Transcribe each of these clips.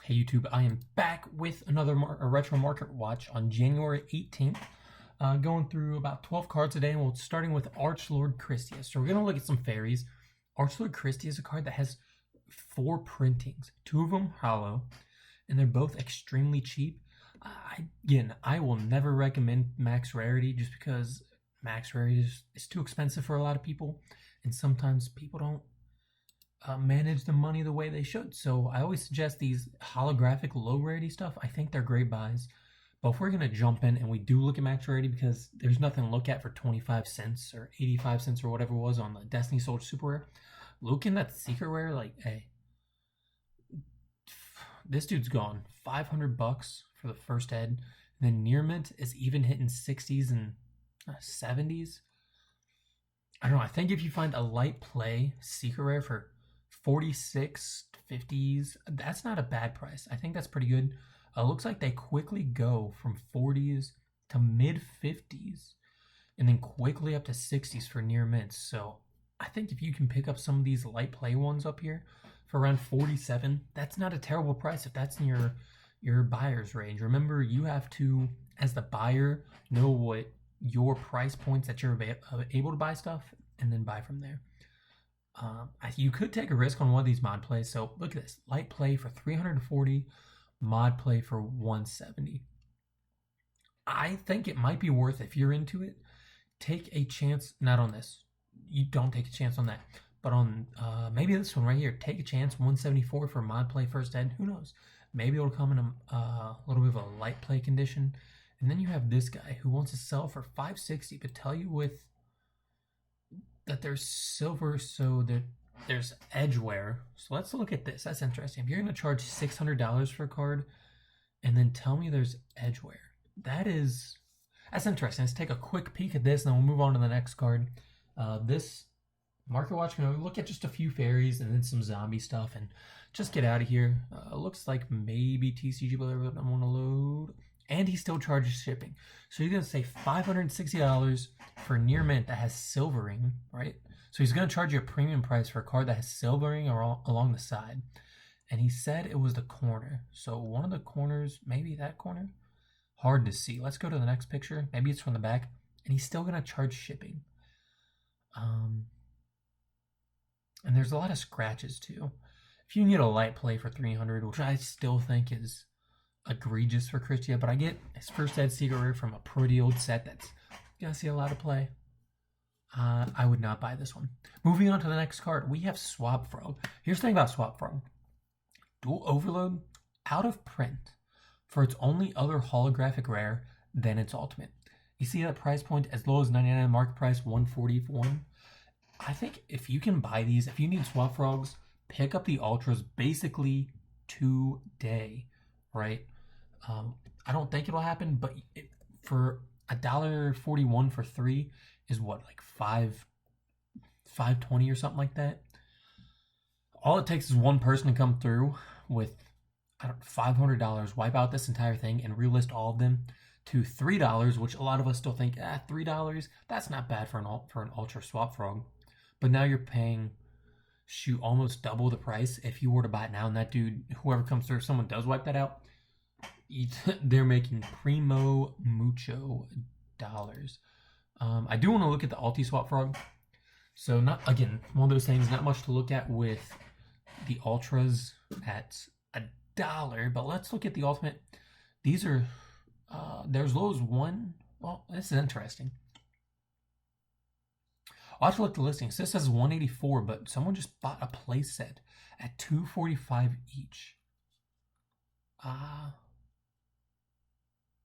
Hey YouTube, I am back with another retro market watch on January 18th. Going through about 12 cards today, and we're starting with Archlord Christia. So we're going to look at some fairies. Archlord Christia is a card that has 4 printings, 2 of them hollow, and they're both extremely cheap. I will never recommend max rarity just because max rarity is too expensive for a lot of people, and sometimes people don't manage the money the way they should. So I always suggest these holographic low rarity stuff. I think they're great buys. But if we're going to jump in and we do look at max rarity, because there's nothing to look at for 25 cents or 85 cents or whatever it was on the Destiny Soldier Super Rare, looking at the secret rare, like, hey, this dude's gone. 500 bucks for the first ed. And then near mint is even hitting 60s and 70s. I don't know. I think if you find a light play secret rare for 46, 50s, that's not a bad price. I think that's pretty good. Looks like they quickly go from 40s to mid 50s and then quickly up to 60s for near mints. So I think if you can pick up some of these light play ones up here for around 47, that's not a terrible price if that's in your buyer's range. Remember, you have to, as the buyer, know what your price points that you're able to buy stuff and then buy from there. You could take a risk on one of these mod plays. So look at this, light play for 340, mod play for 170. I think it might be worth, if you're into it, take a chance. Not on this, you don't take a chance on that, but on maybe this one right here. Take a chance, 174 for mod play first ed. Who knows, maybe it'll come in a little bit of a light play condition. And then you have this guy who wants to sell for 560, but tell you with that there's silver, so that there's edgeware. So let's look at this. That's interesting. If you're going to charge $600 for a card and then tell me there's edgeware, that's interesting. Let's take a quick peek at this and then we'll move on to the next card. This market watch, we're going to look at just a few fairies and then some zombie stuff and just get out of here. Looks like maybe TCG, but I want to load. And he still charges shipping. So you're going to say $560 for near mint that has silvering, right? So he's going to charge you a premium price for a card that has silvering along the side. And he said it was the corner. So one of the corners, maybe that corner? Hard to see. Let's go to the next picture. Maybe it's from the back. And he's still going to charge shipping. And there's a lot of scratches too. If you need a light play for 300, which I still think is egregious for Christia, but I get his first ed secret rare from a pretty old set that's gonna see a lot of play. I would not buy this one. Moving on to the next card, we have Swap Frog. Here's the thing about Swap Frog. Dual Overload, out of print for its only other holographic rare than its ultimate. You see that price point as low as 99, market price 140 for one. I think if you can buy these, if you need Swap Frogs, pick up the Ultras basically today, right? I don't think it'll happen, but for $1.41 for 3 is what, like $5.20 or something like that. All it takes is one person to come through with $500, wipe out this entire thing, and relist all of them to $3, which a lot of us still think, $3, that's not bad for an Ultra Swap Frog. But now you're paying, shoot, almost double the price if you were to buy it now. And that dude, whoever comes through, if someone does wipe that out, they're making primo mucho dollars. I do want to look at the Alti Swap Frog. So not, again, one of those things, not much to look at with the Ultras at $1, but let's look at the Ultimate. These are, there's low as 1. Well, this is interesting. I'll have to look at the listings. This says 184, but someone just bought a play set at $245 each.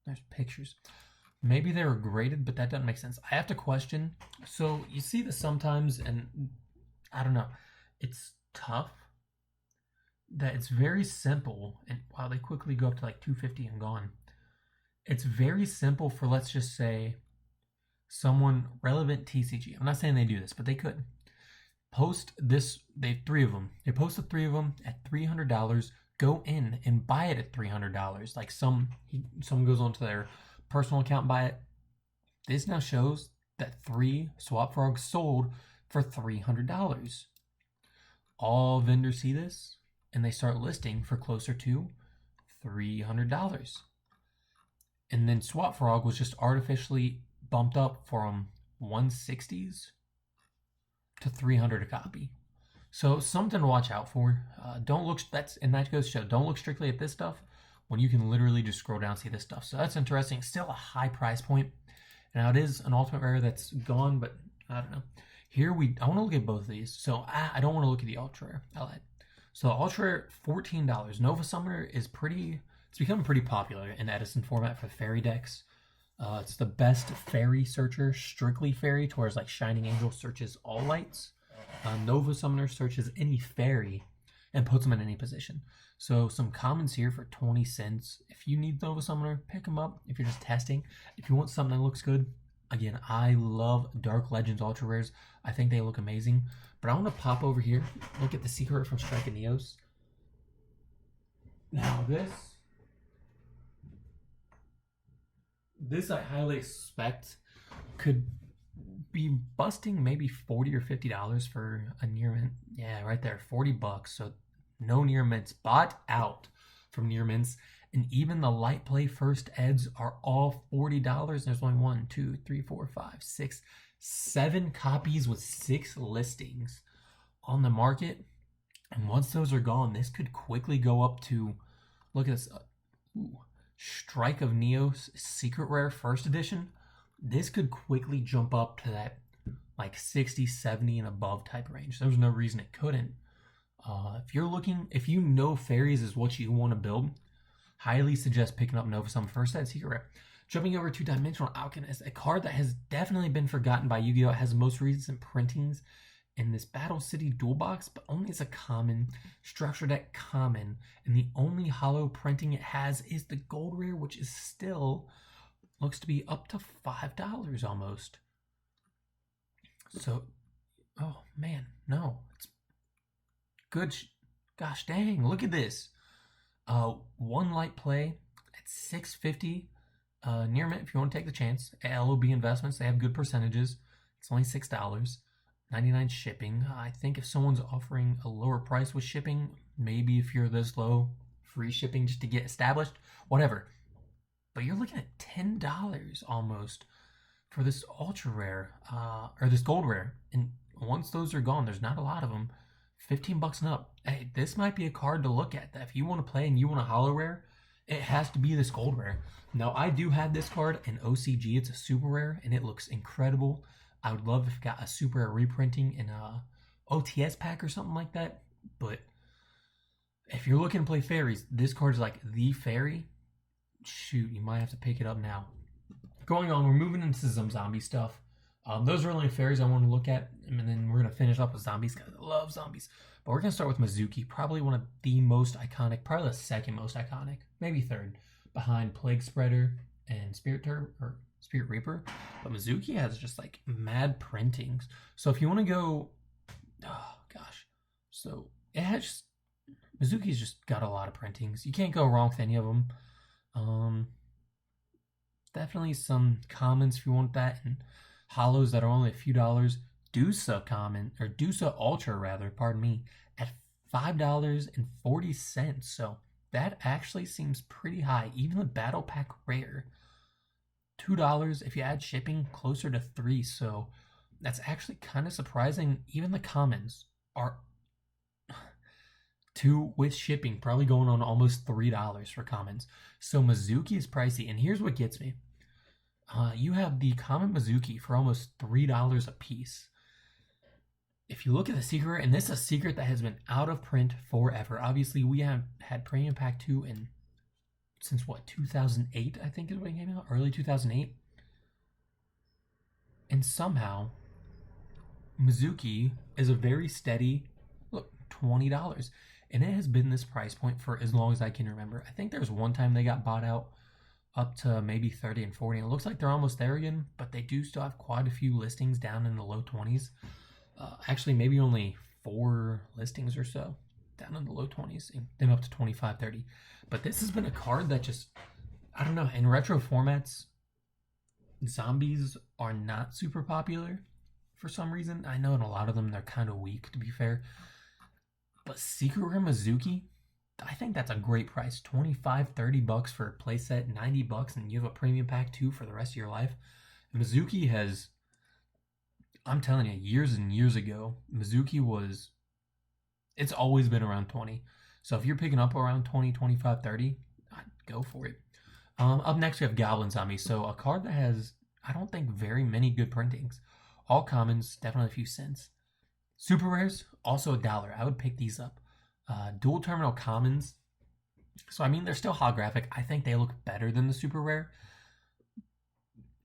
There's pictures. Maybe they were graded, but that doesn't make sense. I have to question. So you see this sometimes, and I don't know. It's tough. That it's very simple, and wow, they quickly go up to like 250 and gone. It's very simple for, let's just say, someone relevant TCG. I'm not saying they do this, but they could post this. They have 3 of them. They posted 3 of them at $300. Go in and buy it at $300. Like someone goes onto their personal account and buy it. This now shows that 3 Swap Frogs sold for $300. All vendors see this and they start listing for closer to $300. And then Swap Frog was just artificially bumped up from 160s to 300 a copy. So something to watch out for. Don't look, and that goes to show, don't look strictly at this stuff when you can literally just scroll down and see this stuff. So that's interesting. Still a high price point. Now it is an ultimate rare that's gone, but I don't know. Here I want to look at both of these. So I don't want to look at the ultra rare. I lied. So ultra rare, $14. Nova Summoner is it's becoming pretty popular in Edison format for fairy decks. It's the best fairy searcher, strictly fairy, to whereas like Shining Angel searches all lights. Nova Summoner searches any fairy and puts them in any position. So some commons here for 20 cents. If you need Nova Summoner, pick them up. If you're just testing, if you want something that looks good, again, I love Dark Legends Ultra Rares. I think they look amazing. But I want to pop over here, look at the secret from Strike and Neos. Now this I highly expect could be busting maybe $40 or $50 for a near mint. Yeah, right there, $40. So no near mints, bought out from near mints. And even the light play first eds are all $40. And there's only 1, 2, 3, 4, 5, 6, 7 copies with 6 listings on the market. And once those are gone, this could quickly go up to, look at this, Strike of Neos Secret Rare First Edition. This could quickly jump up to that like 60, 70 and above type range. There's no reason it couldn't. If you know fairies is what you want to build, highly suggest picking up Nova Summoner First Ed Secret Rare. Jumping over to Dimensional Alchemist, a card that has definitely been forgotten by Yu-Gi-Oh! It has the most recent printings in this Battle City Dual Box, but only as a common, structure deck common, and the only hollow printing it has is the Gold Rare, which is still, looks to be up to $5 almost. So, oh man, no, it's good. Gosh dang, look at this. One light play at $6.50. Near mint, if you want to take the chance. LOB Investments, they have good percentages. It's only $6. 99 shipping. I think if someone's offering a lower price with shipping, maybe if you're this low, free shipping just to get established, whatever. But you're looking at $10 almost for this ultra rare, or this gold rare. And once those are gone, there's not a lot of them. $15 and up. Hey, this might be a card to look at. That if you want to play and you want a hollow rare, it has to be this gold rare. Now, I do have this card in OCG. It's a super rare, and it looks incredible. I would love if it got a super rare reprinting in a OTS pack or something like that. But if you're looking to play fairies, this card is like the fairy. Shoot, you might have to pick it up now. Going on, we're moving into some zombie stuff. Those are only fairies I want to look at, and then we're going to finish up with zombies because I love zombies. But we're going to start with Mizuki, probably one of the most iconic, probably the second most iconic, maybe third, behind Plague Spreader and Spirit Reaper. But Mizuki has just like mad printings. So if you want to go, oh gosh, so it has Mizuki's just got a lot of printings. You can't go wrong with any of them. Definitely some commons if you want that, and hollows that are only a few dollars. Dusa common, or Dusa Ultra rather, pardon me, at $5.40. So that actually seems pretty high. Even the Battle Pack Rare, $2. If you add shipping, closer to $3. So that's actually kind of surprising. Even the commons are with shipping, probably going on almost $3 for commons. So Mizuki is pricey, and here's what gets me. You have the common Mizuki for almost $3 a piece. If you look at the secret, and this is a secret that has been out of print forever. Obviously, we have had Premium Pack 2 since what, 2008, I think is when it came out, early 2008. And somehow, Mizuki is a very steady, look, $20. And it has been this price point for as long as I can remember. I think there's one time they got bought out up to maybe 30 and 40. And it looks like they're almost there again, but they do still have quite a few listings down in the low 20s. Actually, maybe only 4 listings or so down in the low 20s, and then up to 25, 30. But this has been a card that just, I don't know, in retro formats, zombies are not super popular for some reason. I know in a lot of them they're kind of weak, to be fair. But Secret Rare Mizuki, I think that's a great price. 25, 30 bucks for a playset, 90 bucks, and you have a premium pack too for the rest of your life. Mizuki has, I'm telling you, years and years ago, Mizuki was, it's always been around 20. So if you're picking up around 20, 25, 30, go for it. Up next, we have Goblin Zombie. So a card that has, I don't think, very many good printings. All commons, definitely a few cents. Super rares, also $1. I would pick these up. Dual terminal commons. So, I mean, they're still holographic. I think they look better than the super rare.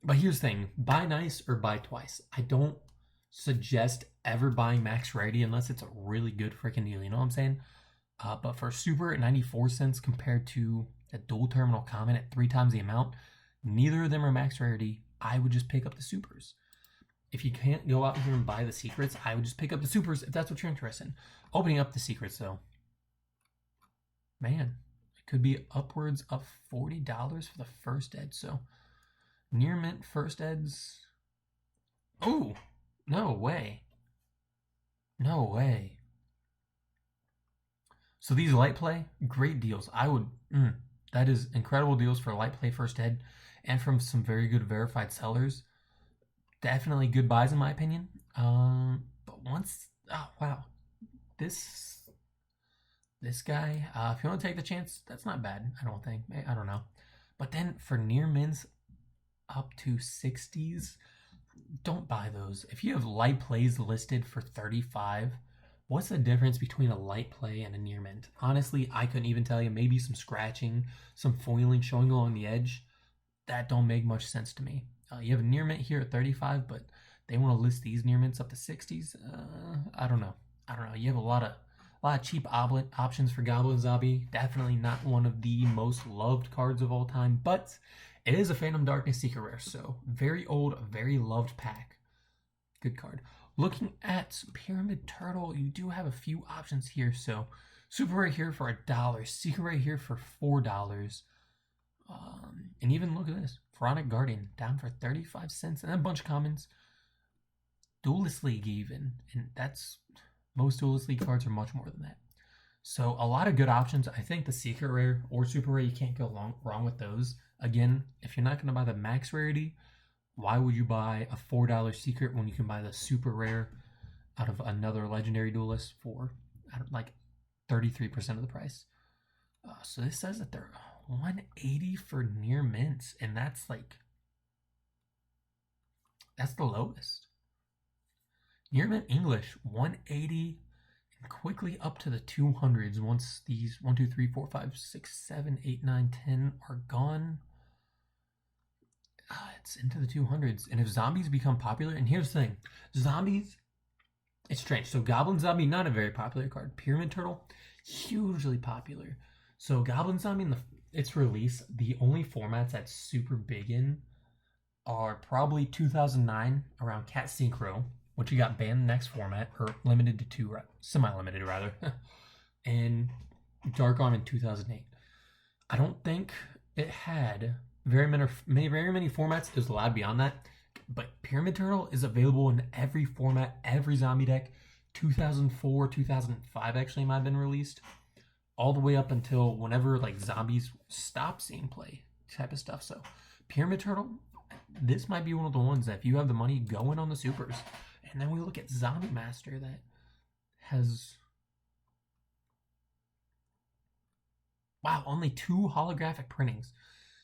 But here's the thing. Buy nice or buy twice. I don't suggest ever buying max rarity unless it's a really good freaking deal. You know what I'm saying? But for super at 94 cents compared to a dual terminal common at 3 times the amount, neither of them are max rarity. I would just pick up the supers. If you can't go out here and buy the secrets, I would just pick up the supers if that's what you're interested in. Opening up the secrets, though. Man, it could be upwards of $40 for the first ed. So, near mint first eds. Oh, no way. No way. So these light play, great deals. I would, that is incredible deals for light play first ed and from some very good verified sellers. Definitely good buys in my opinion. But once, oh wow, this guy, if you want to take the chance, that's not bad. I don't think. I don't know. But then for near mints up to 60s, don't buy those. If you have light plays listed for 35, what's the difference between a light play and a near mint? Honestly, I couldn't even tell you. Maybe some scratching, some foiling showing along the edge. That don't make much sense to me. You have a near mint here at 35, but they want to list these near mints up to 60s. I don't know. You have a lot of cheap options for Goblin Zombie. Definitely not one of the most loved cards of all time, but it is a Phantom Darkness Secret Rare, so very old, very loved pack. Good card. Looking at Pyramid Turtle, you do have a few options here. So Super Rare here for $1, Secret Rare here for $4. And even look at this, Pharaonic Guardian down for 35 cents, and then a bunch of commons. Duelist League even, and that's, most Duelist League cards are much more than that. So a lot of good options. I think the Secret Rare or Super Rare, you can't go wrong with those. Again, if you're not going to buy the max rarity, why would you buy a $4 secret when you can buy the super rare out of another legendary duelist for like 33% of the price? So this says that they're $180 for near mints, and that's the lowest. Near mint English, $180, and quickly up to the 200s once these 1, 2, 3, 4, 5, 6, 7, 8, 9, 10 are gone. It's into the 200s. And if zombies become popular, and here's the thing, zombies, it's strange. So Goblin Zombie, not a very popular card. Pyramid Turtle, hugely popular. So Goblin Zombie, in its release, the only formats that's super big in are probably 2009 around Cat Synchro, which you got banned next format, or limited to 2, semi-limited rather, and Dark Arm in 2008. I don't think it had very many formats. It was allowed beyond that, but Pyramid Turtle is available in every format, every zombie deck. 2004, 2005 actually might have been released, all the way up until whenever like zombies stop seeing play type of stuff. So Pyramid Turtle, this might be one of the ones that if you have the money, go in on the supers. And then we look at Zombie Master that has, wow, only 2 holographic printings.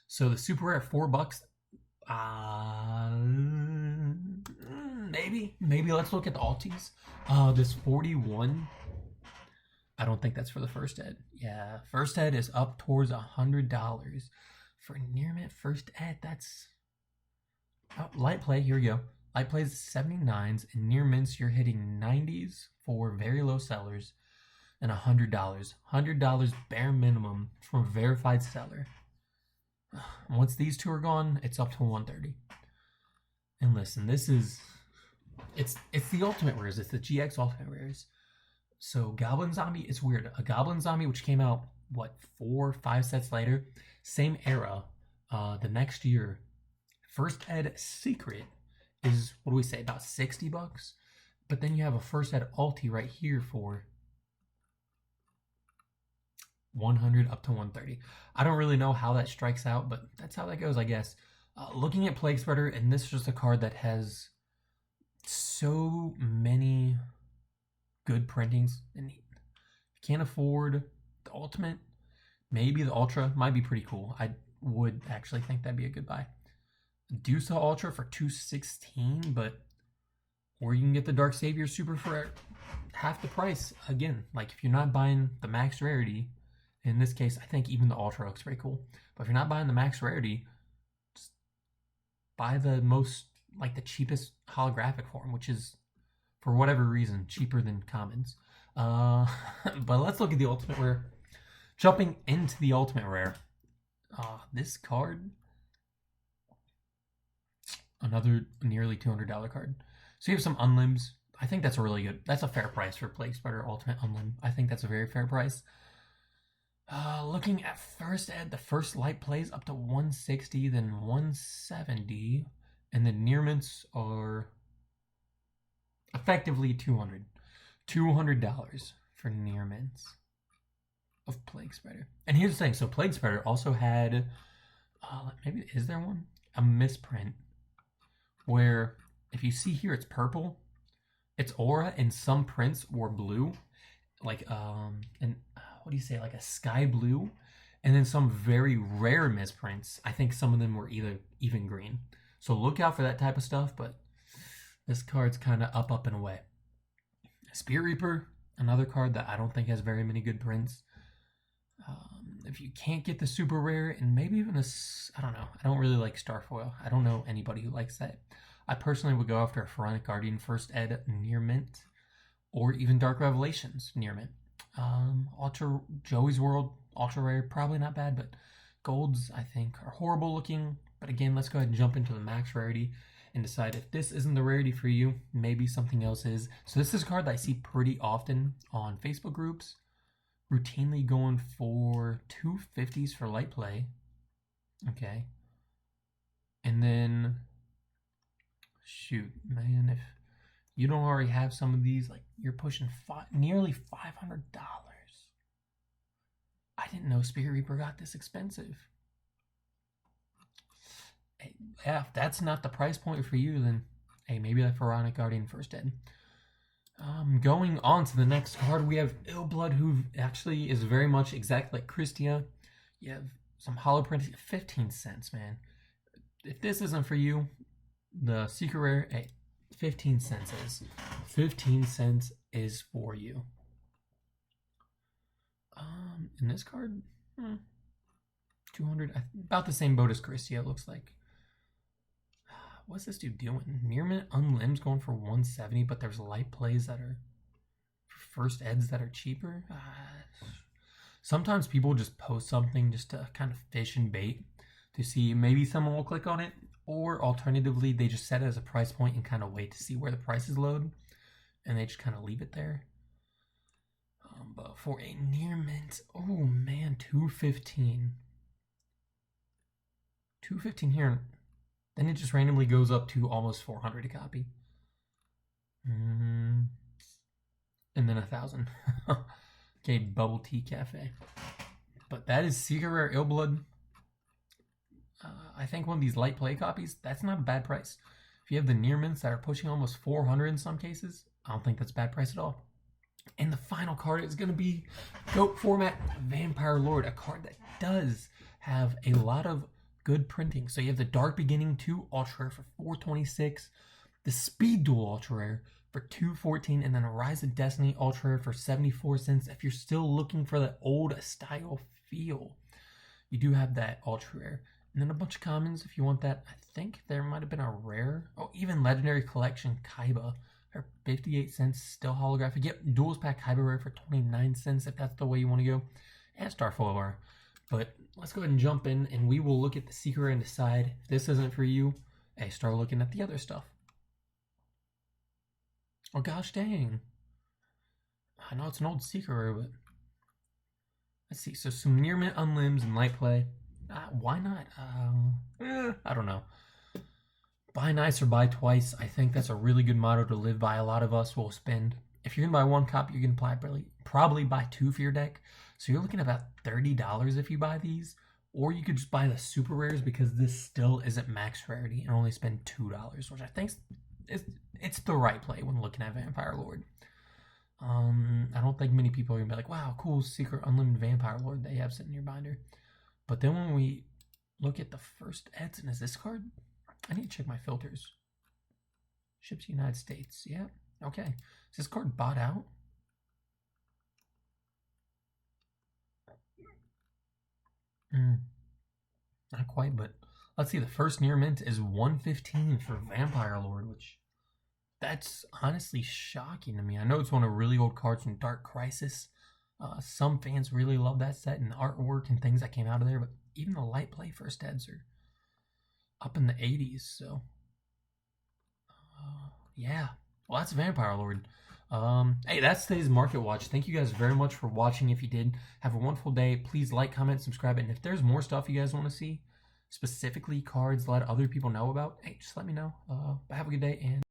So the super rare at $4. Maybe let's look at the alties. This 41. I don't think that's for the first ed. Yeah, first ed is up towards $100 for near mint first ed. That's light play. Here we go. Light plays 79s, and near mints you're hitting 90s for very low sellers, and $100. $100 bare minimum from a verified seller. Once these two are gone, it's up to $130. And listen, this is, it's the ultimate rares. It's the GX ultimate rares. So Goblin Zombie, it's weird. A Goblin Zombie, which came out, 4 or 5 sets later, same era, the next year. First ed secret is, what do we say, about $60? But then you have a first ed ulti right here for 100 up to 130. I don't really know how that strikes out, but that's how that goes, I guess. Looking at Plague Spreader, and this is just a card that has so many good printings. And if you can't afford the Ultimate, maybe the Ultra might be pretty cool. I would actually think that'd be a good buy. Dusa Ultra for 216, but or you can get the Dark Savior Super for half the price. Again, like if you're not buying the max rarity, in this case, I think even the Ultra looks pretty cool. But if you're not buying the max rarity, just buy the most, like the cheapest holographic form, which is, for whatever reason, cheaper than commons. But let's look at the Ultimate Rare. Jumping into the Ultimate Rare. This card, another nearly $200 card. So you have some Unlimbs. I think that's a really good, that's a fair price for Plague Spreader Ultimate Unlimb. I think that's a very fair price. Looking at first ed, the first light plays up to 160, then 170, and the near mints are effectively $200. $200 for near mints of Plague Spreader. And here's the thing, so Plague Spreader also had, maybe, is there one? A misprint where if you see here it's purple, its aura in some prints were blue, like and what do you say, like a sky blue, and then some very rare misprints, I think some of them were either even green. So look out for that type of stuff, but this card's kind of up and away. Spirit Reaper, another card that I don't think has very many good prints. If you can't get the super rare, and maybe even I don't know, I don't really like Starfoil. I don't know anybody who likes that. I personally would go after a Pharaonic Guardian first ed near mint, or even Dark Revelations near mint. Ultra Joey's World, ultra rare, probably not bad, but golds I think are horrible looking. But again, let's go ahead and jump into the max rarity and decide if this isn't the rarity for you, maybe something else is. So this is a card that I see pretty often on Facebook groups, routinely going for 250s for light play. Okay. And then, shoot, man, if you don't already have some of these, like you're pushing nearly $500. I didn't know Spirit Reaper got this expensive. Hey, yeah, if that's not the price point for you, then hey, maybe that Pharaonic Guardian first ed. Going on to the next card, we have Illblood, who actually is very much exactly like Christia. You have some hollow printing, 15 cents, man. If this isn't for you, the secret rare, hey, 15 cents is. 15 cents is for you. In this card, 200, about the same boat as Christia, it looks like. What's this dude doing? Near mint Unlimbs going for 170, but there's light plays that are first eds that are cheaper. Sometimes people just post something just to kind of fish and bait to see maybe someone will click on it, or alternatively they just set it as a price point and kind of wait to see where the prices load, and they just kind of leave it there. But for a near mint, oh man, 215. 215 here. Then it just randomly goes up to almost 400 a copy. And then 1,000. Okay, Bubble Tea Cafe. But that is Secret Rare Illblood. I think one of these light play copies, that's not a bad price. If you have the near mints that are pushing almost 400 in some cases, I don't think that's a bad price at all. And the final card is going to be GOAT format Vampire Lord, a card that does have a lot of good printing. So you have the Dark Beginning 2 Ultra Rare for 426, the Speed Duel Ultra Rare for 214, and then a Rise of Destiny Ultra Rare for 74 cents. If you're still looking for the old style feel, you do have that Ultra Rare. And then a bunch of commons if you want that. I think there might have been a rare, even Legendary Collection Kaiba for 58 cents, still holographic. Yep, Duels Pack Kaiba Rare for 29 cents if that's the way you want to go. And Starfoil Bar. But let's go ahead and jump in, and we will look at the secret rare and decide if this isn't for you. Hey, start looking at the other stuff. Oh gosh dang. I know it's an old secret rare, but let's see. So some near mint Unlimbs and light play. Why not? I don't know. Buy nice or buy twice. I think that's a really good motto to live by. A lot of us will spend. If you're gonna buy one copy, you're gonna probably buy two for your deck. So you're looking at about $30 if you buy these. Or you could just buy the super rares because this still isn't max rarity and only spend $2, which I think it's the right play when looking at Vampire Lord. I don't think many people are gonna be like, wow, cool secret unlimited Vampire Lord that you have sitting in your binder. But then when we look at the first eds, and is this card? I need to check my filters. Ships United States. Yeah. Okay. Is this card bought out? Not quite, but let's see. The first near mint is 115 for Vampire Lord, which that's honestly shocking to me. I know it's one of really old cards from Dark Crisis. Some fans really love that set and artwork and things that came out of there, but even the light play first eds are up in the 80s. So, yeah. Well, that's Vampire Lord. Hey, that's today's Market Watch. Thank you guys very much for watching. If you did, have a wonderful day. Please like, comment, subscribe. And if there's more stuff you guys want to see, specifically cards, let other people know about, hey, just let me know. But have a good day and